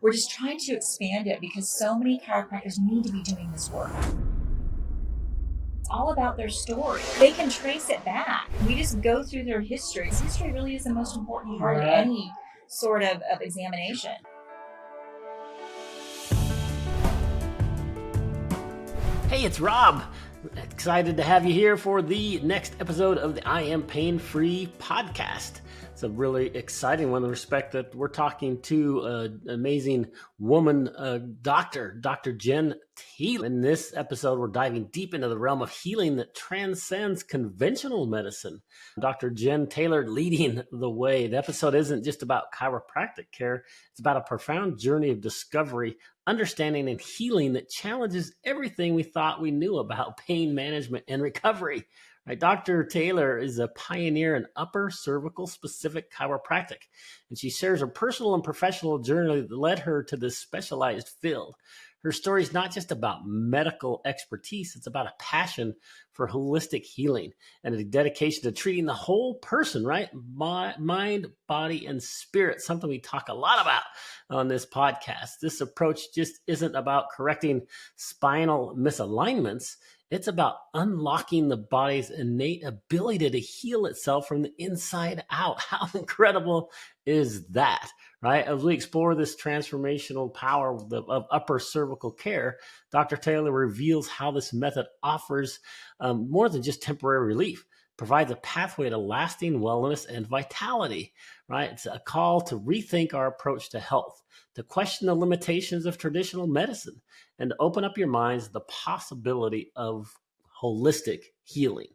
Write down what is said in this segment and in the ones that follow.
We're just trying to expand it because so many chiropractors need to be doing this work. It's all about their story. They can trace it back. We just go through their history. History really is the most important part of any sort of examination. Hey, it's Rob. Excited to have you here for the next episode of the I Am Pain-Free podcast. It's a really exciting one in the respect that we're talking to an amazing woman, Dr. Jenn. In this episode, we're diving deep into the realm of healing that transcends conventional medicine. Dr. Jenn Taylor leading the way. The episode isn't just about chiropractic care. It's about a profound journey of discovery, understanding, and healing that challenges everything we thought we knew about pain management and recovery. Right, Dr. Taylor is a pioneer in upper cervical specific chiropractic, and she shares her personal and professional journey that led her to this specialized field. Her story is not just about medical expertise, it's about a passion for holistic healing and a dedication to treating the whole person, right? Mind, body, and spirit, something we talk a lot about on this podcast. This approach just isn't about correcting spinal misalignments. It's about unlocking the body's innate ability to heal itself from the inside out. How incredible is that, right? As we explore this transformational power of upper cervical care, Dr. Taylor reveals how this method offers more than just temporary relief, provides a pathway to lasting wellness and vitality, right? It's a call to rethink our approach to health, to question the limitations of traditional medicine, and to open up your minds to the possibility of holistic healing,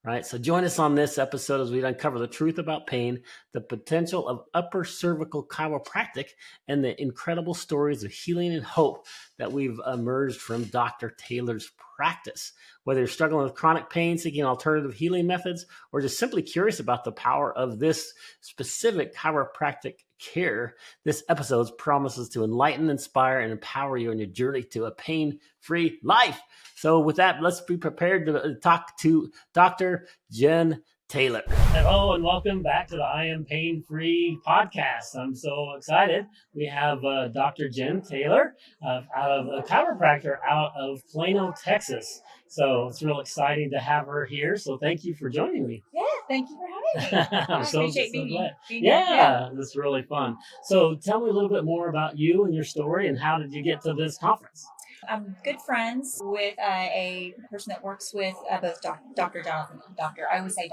right? So join us on this episode as we uncover the truth about pain, the potential of upper cervical chiropractic, and the incredible stories of healing and hope that we've emerged from Dr. Taylor's practice. Whether you're struggling with chronic pain, seeking alternative healing methods, or just simply curious about the power of this specific chiropractic care, this episode promises to enlighten, inspire, and empower you in your journey to a pain-free life. So with that, let's be prepared to talk to Dr. Jenn Taylor. Hello, and welcome back to the I Am Pain-Free podcast. I'm so excited. We have Dr. Jenn Taylor, out of a chiropractor out of Plano, Texas. So it's real exciting to have her here. So thank you for joining me. Yeah, thank you for having me. I'm so appreciate being glad. here. Yeah, that's really fun. So tell me a little bit more about you and your story, and how did you get to this conference? I'm good friends with a person that works with both Dr. Jonathan, I always say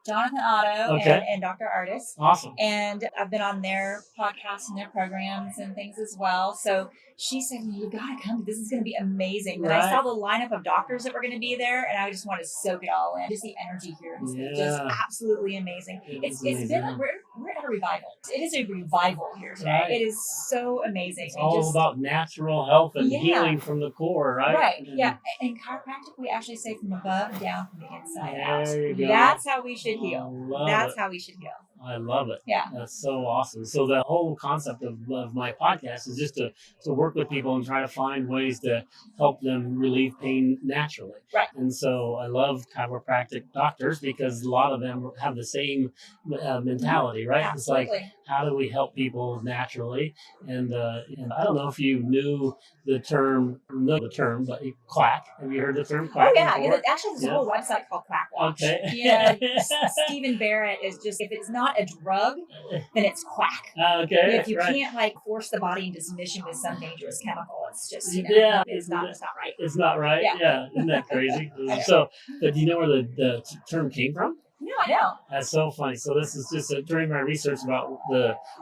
Jonathan Otto, Okay. and Dr. Artis. Awesome. And I've been on their podcasts and their programs and things as well. So she said, you got to come. This is going to be amazing. Then I saw the lineup of doctors that were going to be there, and I just want to soak it all in. Just the energy here is just absolutely amazing. It's been, we're at a revival. It is a revival here today. Right. It is so amazing. It's all about natural health and healing from the core, right? Right. Yeah. And chiropractic, we actually say from above down, from the inside out. There you go. That's how we should heal. That's how we should heal. I love it. Yeah. That's so awesome. So the whole concept of my podcast is just to work with people and try to find ways to help them relieve pain naturally. Right. And so I love chiropractic doctors because a lot of them have the same mentality, right? Absolutely. It's like, how do we help people naturally? And I don't know if you knew the term, but quack. Have you heard the term quack? Oh, yeah. Before? Actually, there's a whole website called Quack Watch. Okay. Yeah. Stephen Barrett is just, if it's not a drug, then it's quack. Okay. If you can't force the body into submission with some dangerous chemical, it's just, it's not right. It's not right. Yeah. Isn't that crazy? So, but do you know where the term came from? No, I know. That's so funny. So this is just during my research about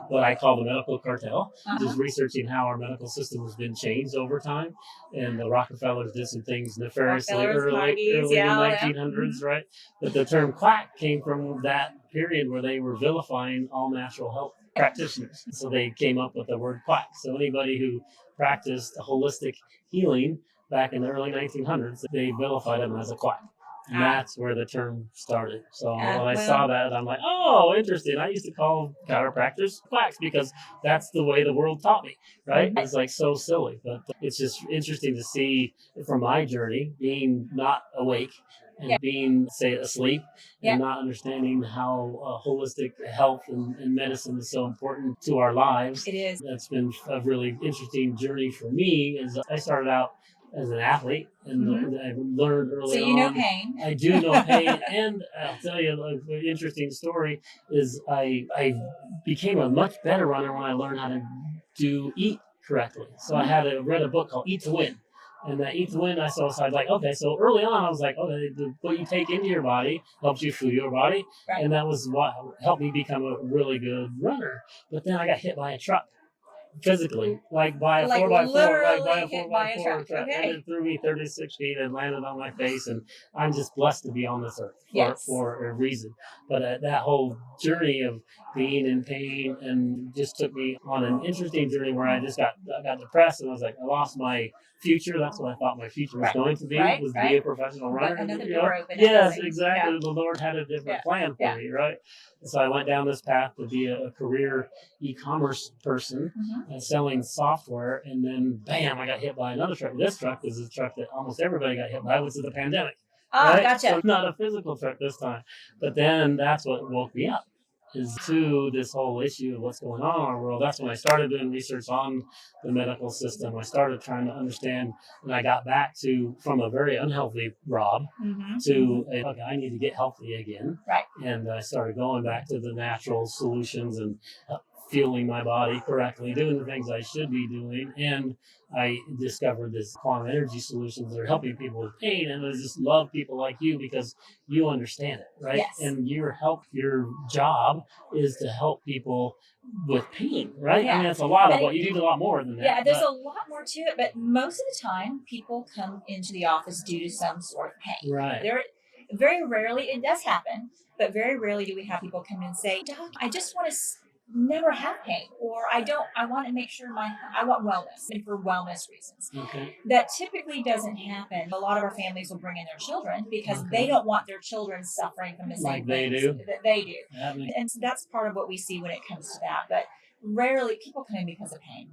what I call the medical cartel, just researching how our medical system has been changed over time. And the Rockefellers did some things nefariously early 1900s, right? But the term quack came from that period where they were vilifying all natural health practitioners. So they came up with the word quack. So anybody who practiced holistic healing back in the early 1900s, they vilified them as a quack. And that's where the term started. So when I well, saw that, I'm like, oh, interesting. I used to call chiropractors quacks because that's the way the world taught me, right? It's like so silly, but it's just interesting to see from my journey being not awake and being, say, asleep and not understanding how holistic health and medicine is so important to our lives. It is. That's been a really interesting journey for me. Is I started out as an athlete, and I learned early on. So you know pain. I do know pain, and I'll tell you an interesting story is I became a much better runner when I learned how to eat correctly. So I read a book called Eat to Win. And that Eat to Win, I saw, so I was like, okay, so early on I was like, okay, what you take into your body helps you fuel your body. Right. And that was what helped me become a really good runner. But then I got hit by a truck. Physically, like by a 4x4, like by a 4x4 truck, okay. and it threw me 36 feet and landed on my face. And I'm just blessed to be on this earth for a reason. But that whole journey of being in pain and just took me on an interesting journey where I got depressed and I was like, I lost my future. That's what I thought my future was going to be, was to be a professional runner. But another door open. Yes, exactly. Yeah. The Lord had a different plan for me, right? So I went down this path to be a career e-commerce person, selling software, and then bam, I got hit by another truck. This truck is a truck that almost everybody got hit by, which is the pandemic. Oh, right? Gotcha. So not a physical truck this time. But then that's what woke me up, is to this whole issue of what's going on in our world. That's when I started doing research on the medical system. I started trying to understand, and I got back to, from a very unhealthy Rob, to, okay, I need to get healthy again. Right. And I started going back to the natural solutions and fueling my body correctly, doing the things I should be doing. And I discovered this quantum energy solutions that are helping people with pain. And I just love people like you because you understand it, right? Yes. And your job is to help people with pain, right? Yeah. I mean, that's a lot of what you do, a lot more than that. Yeah, there's a lot more to it, but most of the time people come into the office due to some sort of pain. Right. Very rarely, it does happen, but very rarely do we have people come in and say, Doc, I just want to never have pain, or I want to make sure I want wellness, and for wellness reasons. Okay. That typically doesn't happen. A lot of our families will bring in their children because they don't want their children suffering from the same things that they do. And so that's part of what we see when it comes to that. But rarely people come in because of pain.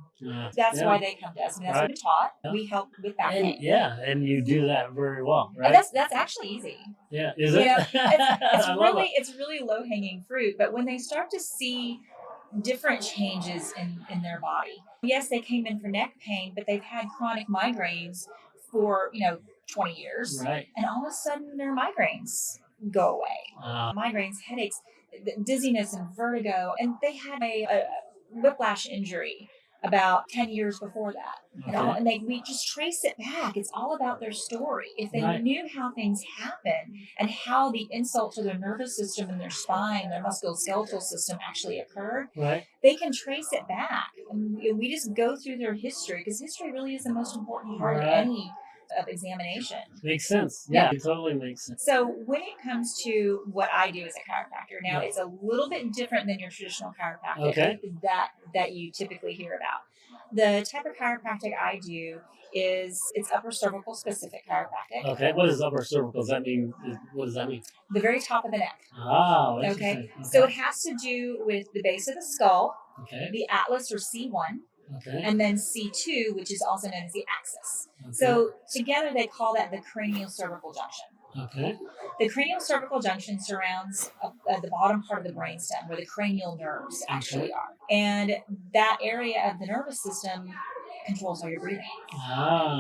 That's why they come to us. I mean, that's what we're taught. We help with that pain. Yeah, and you do that very well, right? And that's actually easy. Yeah, is it? It's really low hanging fruit. But when they start to see different changes in their body. Yes, they came in for neck pain, but they've had chronic migraines for 20 years, right? And all of a sudden their migraines go away. Migraines, headaches, dizziness, and vertigo, and they had a whiplash injury about 10 years before that. And we just trace it back. It's all about their story. If they knew how things happen and how the insult to their nervous system and their spine, their musculoskeletal system actually occurred, they can trace it back. And we just go through their history, because history really is the most important part of any examination. Makes sense. Yeah, it totally makes sense. So when it comes to what I do as a chiropractor, now it's a little bit different than your traditional chiropractic that you typically hear about. The type of chiropractic I do it's upper cervical specific chiropractic. Okay, what is upper cervical? What does that mean? The very top of the neck. Oh, okay. So it has to do with the base of the skull, the atlas or C1. Okay. And then C2, which is also known as the axis. Okay. So together they call that the cranial cervical junction. Okay. The cranial cervical junction surrounds the bottom part of the brainstem where the cranial nerves actually are. And that area of the nervous system controls all your breathing.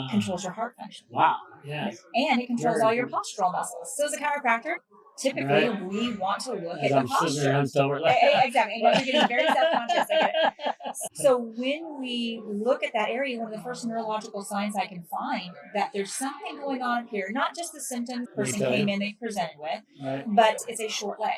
Controls your heart function. Wow. Yes. And it controls all your postural muscles. So as a chiropractor, typically we want to look at the posture. Exactly. And you're getting very self-conscious. I get it. So when we look at that area, one of the first neurological signs I can find that there's something going on here, not just the symptoms the person came in, they presented with, but it's a short leg.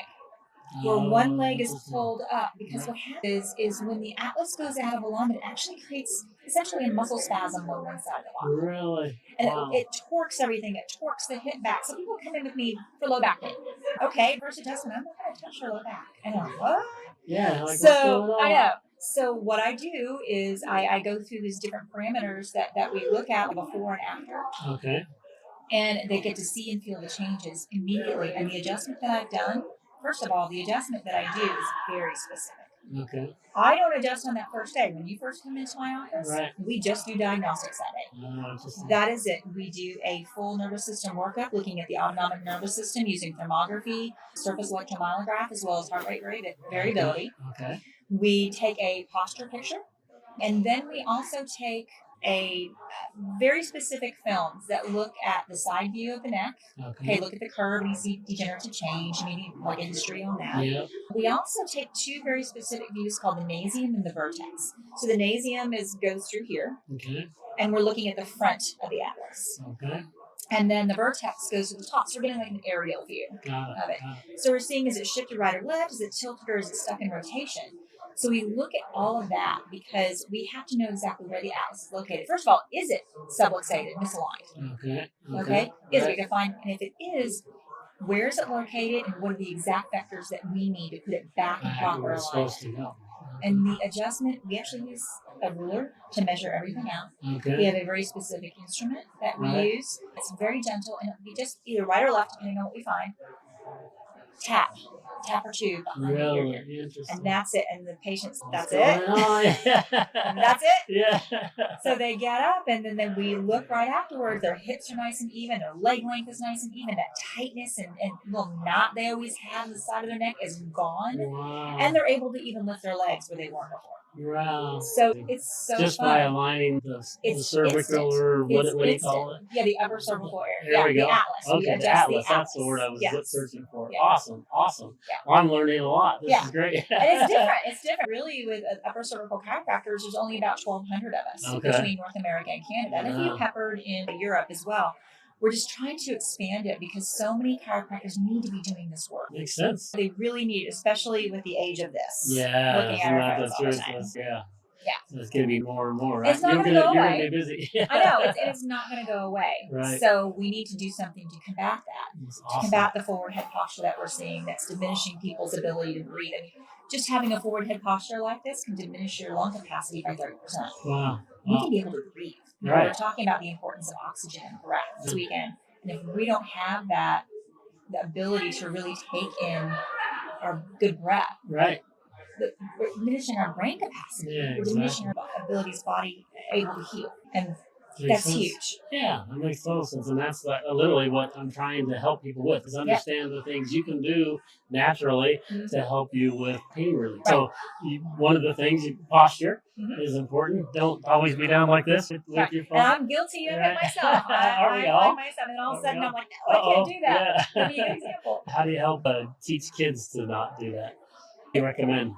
Where one leg is pulled up, because what happens is when the atlas goes out of alignment, it actually creates essentially a muscle spasm on one side of the body. Really? And it torques everything. It torques the hip back. So people come in with me for low back pain. Okay, first adjustment, I'm not going to touch your low back. And I'm like, what? Yeah. Like, so I know. So what I do is I go through these different parameters that we look at before and after. Okay. and they get to see and feel the changes immediately. And the adjustment that I've done, first of all, the adjustment that I do is very specific. Okay. I don't adjust on that first day. When you first come into my office, Right. we just do diagnostics that day. That is it. We do a full nervous system workup, looking at the autonomic nervous system using thermography, surface electromyograph, as well as heart rate variability. Okay. We take a posture picture, and then we also take a very specific films that look at the side view of the neck. Okay, look at the curve and you see degenerative change, maybe like a history on that. Yep. We also take two very specific views called the nasium and the vertex. So the nasium goes through here. Okay. And we're looking at the front of the atlas. Okay. And then the vertex goes to the top. So we're getting like an aerial view of it. So we're seeing, is it shifted right or left? Is it tilted or is it stuck in rotation? So we look at all of that because we have to know exactly where the atlas is located. First of all, is it subluxated, misaligned? Okay. Is it? We can find, and if it is, where is it located and what are the exact vectors that we need to put it back in proper alignment? And the adjustment, we actually use a ruler to measure everything out. Okay. We have a very specific instrument that we use. It's very gentle, and it'll be just either right or left, depending on what we find. Tap or tube. Really interesting. And that's it. And the patients, that's it. And that's it. Yeah. So they get up, and then we look right afterwards. Their hips are nice and even. Their leg length is nice and even. That tightness and little knot they always have on the side of their neck is gone. Wow. And they're able to even lift their legs where they weren't before. Wow. So it's so just fun. By aligning the cervical or what do you call it? Yeah, the upper cervical area. There we go. The atlas. Okay, the atlas. That's the word I was searching for. Yeah. Awesome. Yeah. Well, I'm learning a lot. This is great. And it's different. It's different. Really, with upper cervical chiropractors, there's only about 1,200 of us between North America and Canada. And a few peppered in Europe as well. We're just trying to expand it because so many chiropractors need to be doing this work. Makes sense. They really need, especially with the age of this. Yeah. Looking at our phones all the time. Yeah. So it's going to be more and more, right? It's not going to go away. You're going to be busy. I know. It's not going to go away. Right. So we need to do something to combat that. That's awesome. To combat the forward head posture that we're seeing that's diminishing people's ability to breathe. I mean, just having a forward head posture like this can diminish your lung capacity by 30%. Wow. You can be able to breathe. Right. We're talking about the importance of oxygen and breath this weekend. And if we don't have that, the ability to really take in our good breath, right, we're diminishing our brain capacity. Yeah, we're diminishing our abilities, body able to heal, and that's huge. Yeah, that makes total sense, and that's literally what I'm trying to help people with: is understand the things you can do naturally to help you with pain relief. Right. So, one of the things, posture is important. Don't always be down like this with your phone. And I'm guilty of it myself. I find myself, and all of a sudden I'm like, no, I can't do that. Yeah. Give me an example. How do you help teach kids to not do that? You recommend?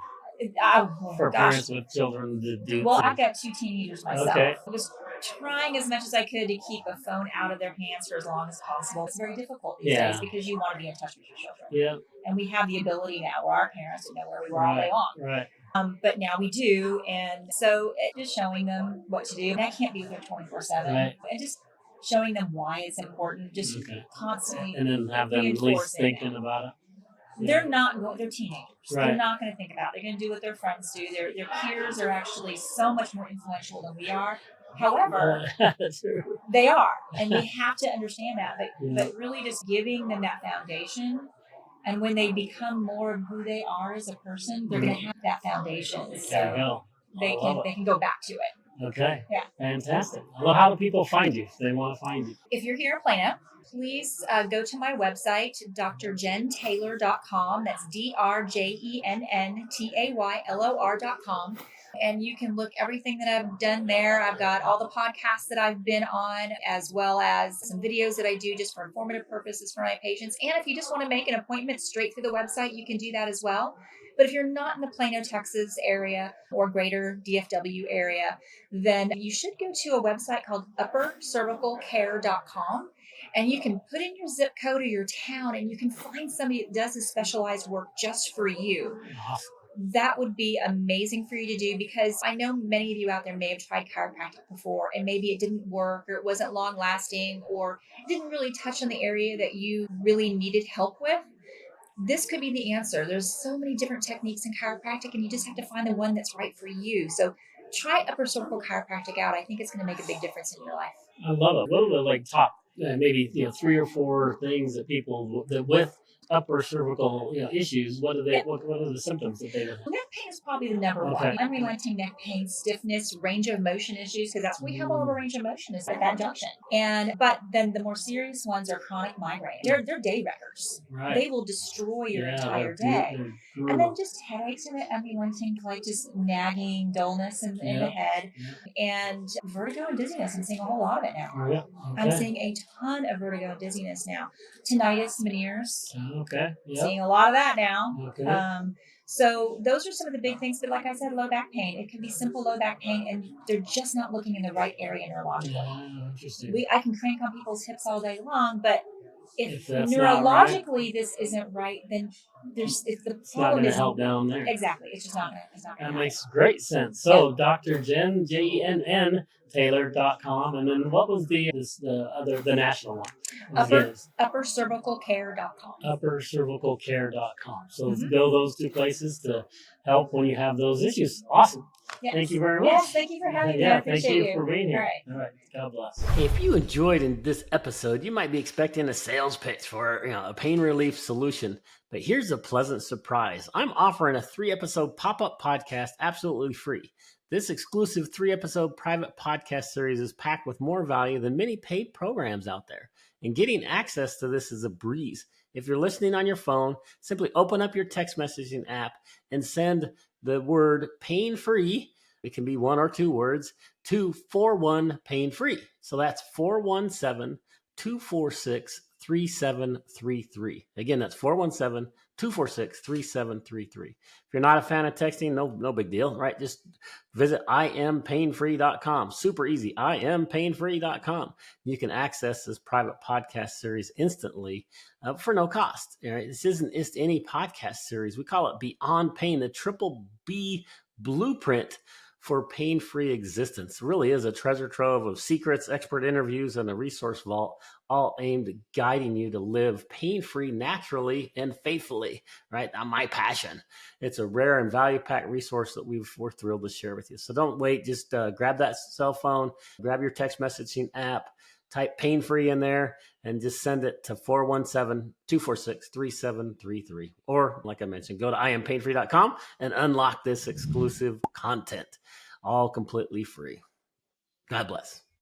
For parents with children to do. Well, I've got 2 teenagers myself. Okay. I was trying as much as I could to keep a phone out of their hands for as long as possible. It's very difficult these days because you want to be in touch with your children. Yeah. And we have the ability now where our parents didn't know where we were all day long. Right. But now we do. And so just showing them what to do. And that can't be with them 24/7. Right. And just showing them why it's important. Just constantly. And then have them at least thinking about it. They're they're teenagers. Right. They're not going to think about it. They're going to do what their friends do. Their peers are actually so much more influential than we are. However, they are. And we have to understand that. But really just giving them that foundation. And when they become more of who they are as a person, they're going to have that foundation. So they can go back to it. Okay. Yeah. Fantastic. Well, how do people find you if they want to find you? If you're here in Plano, please go to my website, drjenntaylor.com. That's drjenntaylor.com. And you can look everything that I've done there. I've got all the podcasts that I've been on, as well as some videos that I do just for informative purposes for my patients. And if you just want to make an appointment straight through the website, you can do that as well. But if you're not in the Plano, Texas area or greater DFW area, then you should go to a website called uppercervicalcare.com. And you can put in your zip code or your town, and you can find somebody that does this specialized work just for you. Awesome. That would be amazing for you to do, because I know many of you out there may have tried chiropractic before and maybe it didn't work, or it wasn't long lasting, or it didn't really touch on the area that you really needed help with. This could be the answer. There's so many different techniques in chiropractic, and you just have to find the one that's right for you. So try upper cervical chiropractic out. I think it's going to make a big difference in your life. I love it. What are the top maybe 3 or 4 things that people that with upper cervical issues, what are they? What are the symptoms that they would have? Neck pain is probably the number one. Unrelenting neck pain, stiffness, range of motion issues, because that's we have all the range of motion is at that junction. But then the more serious ones are chronic migraines. They're day wreckers. Right. They will destroy your entire day. And then just headaches and unrelenting, like just nagging dullness in the head, and vertigo and dizziness. I'm seeing a whole lot of it now. Oh, yeah. Okay. I'm seeing a ton of vertigo and dizziness now. Tinnitus, Meniere's. Okay. Yep. Seeing a lot of that now. Okay. So those are some of the big things. But like I said, low back pain. It can be simple low back pain, and they're just not looking in the right area neurologically. Yeah, interesting. I can crank on people's hips all day long, but if that's neurologically this isn't right, then if the problem is help down there. Exactly, it's just not going to. That makes great sense. So, Dr. Jenn, Jenn Taylor.com, and then what was the national one? Uppercervicalcare.com. Uppercervicalcare.com. So go those 2 places to help when you have those issues. Awesome. Yes. Thank you very much. Yes, thank you for having me. I appreciate thank you for being here. All right. God bless. If you enjoyed in this episode, you might be expecting a sales pitch for a pain relief solution. But here's a pleasant surprise. I'm offering a 3-episode pop-up podcast absolutely free. This exclusive 3-episode private podcast series is packed with more value than many paid programs out there. And getting access to this is a breeze. If you're listening on your phone, simply open up your text messaging app and send the word pain-free, it can be 1 or 2 words, to 41-pain-free. So that's 417-246-3733. Again, that's 417-246-3733. If you're not a fan of texting, no big deal, right? Just visit impainfree.com. Super easy, impainfree.com. You can access this private podcast series instantly for no cost. Right? This isn't just any podcast series. We call it Beyond Pain, the triple B blueprint for pain-free existence. It really is a treasure trove of secrets, expert interviews, and a resource vault, all aimed at guiding you to live pain-free naturally and faithfully, right? That's my passion. It's a rare and value-packed resource that we're thrilled to share with you. So don't wait. Just grab that cell phone, grab your text messaging app, type pain-free in there, and just send it to 417-246-3733. Or, like I mentioned, go to impainfree.com and unlock this exclusive content, all completely free. God bless.